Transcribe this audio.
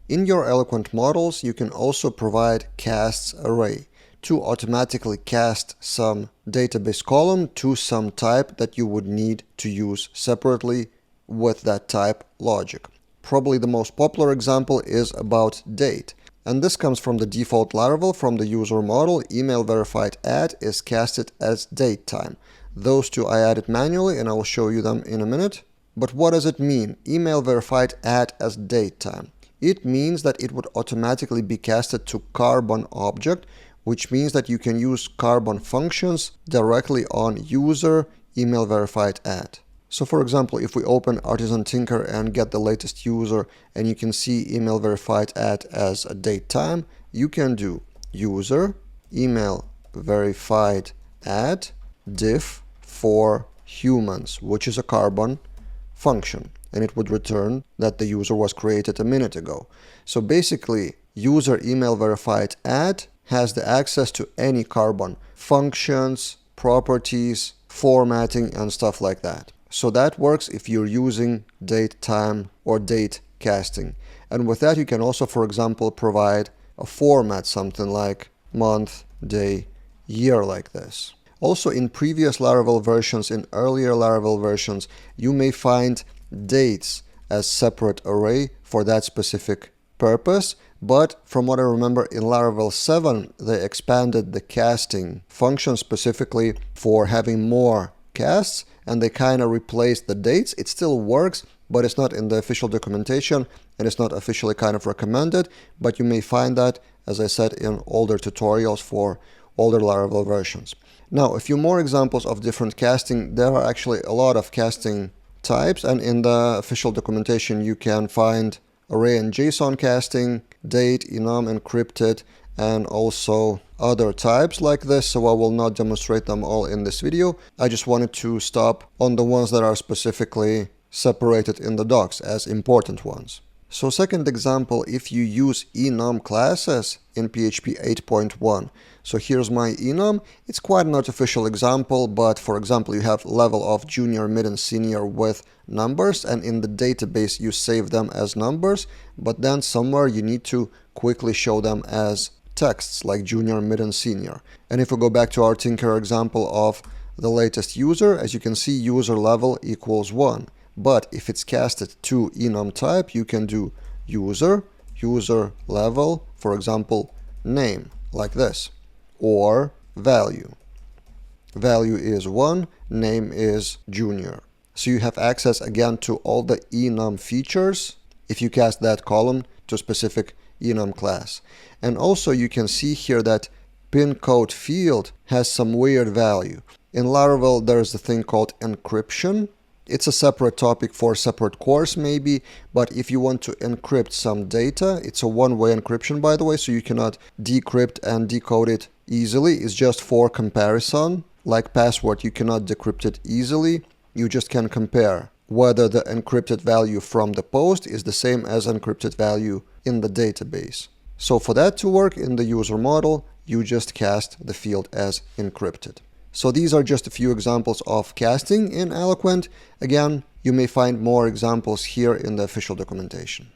In your Eloquent models, you can also provide casts array to automatically cast some database column to some type that you would need to use separately with that type logic. Probably the most popular example is about date. And this comes from the default Laravel from the user model. Email verified at is casted as date time. Those two I added manually and I will show you them in a minute. But what does it mean? Email verified at as date time. It means that it would automatically be casted to Carbon object, which means that you can use Carbon functions directly on user email verified at. So for example, if we open Artisan Tinker and get the latest user and you can see email verified at as a date time, you can do user email verified at diff for humans, which is a Carbon function, and it would return that the user was created a minute ago. So basically, user email verified at has the access to any Carbon functions, properties, formatting, and stuff like that. So that works if you're using date time or date casting. And with that, you can also, for example, provide a format, something like month, day, year, like this. Also, in previous Laravel versions, in earlier Laravel versions, you may find dates as separate array for that specific purpose. But from what I remember, in Laravel 7, they expanded the casting function specifically for having more casts, and they kind of replaced the dates. It still works, but it's not in the official documentation, and it's not officially kind of recommended, but you may find that, as I said, in older tutorials for older Laravel versions. Now, a few more examples of different casting. There are actually a lot of casting types, and in the official documentation you can find array and JSON casting, date, enum, encrypted, and also other types like this, so I will not demonstrate them all in this video. I just wanted to stop on the ones that are specifically separated in the docs as important ones. So second example, if you use enum classes in PHP 8.1. So here's my enum. It's quite an artificial example, but for example, you have level of junior, mid, and senior with numbers, and in the database you save them as numbers, but then somewhere you need to quickly show them as texts like junior, mid, and senior. And if we go back to our Tinker example of the latest user, as you can see, user level equals 1. But if it's casted to enum type, you can do user level, for example, name, like this, or value. Value is 1, name is junior. So you have access again to all the enum features if you cast that column to a specific enum class. And also you can see here that pin code field has some weird value. In Laravel there's a thing called encryption. It's a separate topic for a separate course maybe, but if you want to encrypt some data, it's a one-way encryption by the way, so you cannot decrypt and decode it easily. It's just for comparison. Like password, you cannot decrypt it easily. You just can compare whether the encrypted value from the post is the same as encrypted value in the database. So for that to work in the user model, you just cast the field as encrypted. So these are just a few examples of casting in Eloquent. Again, you may find more examples here in the official documentation.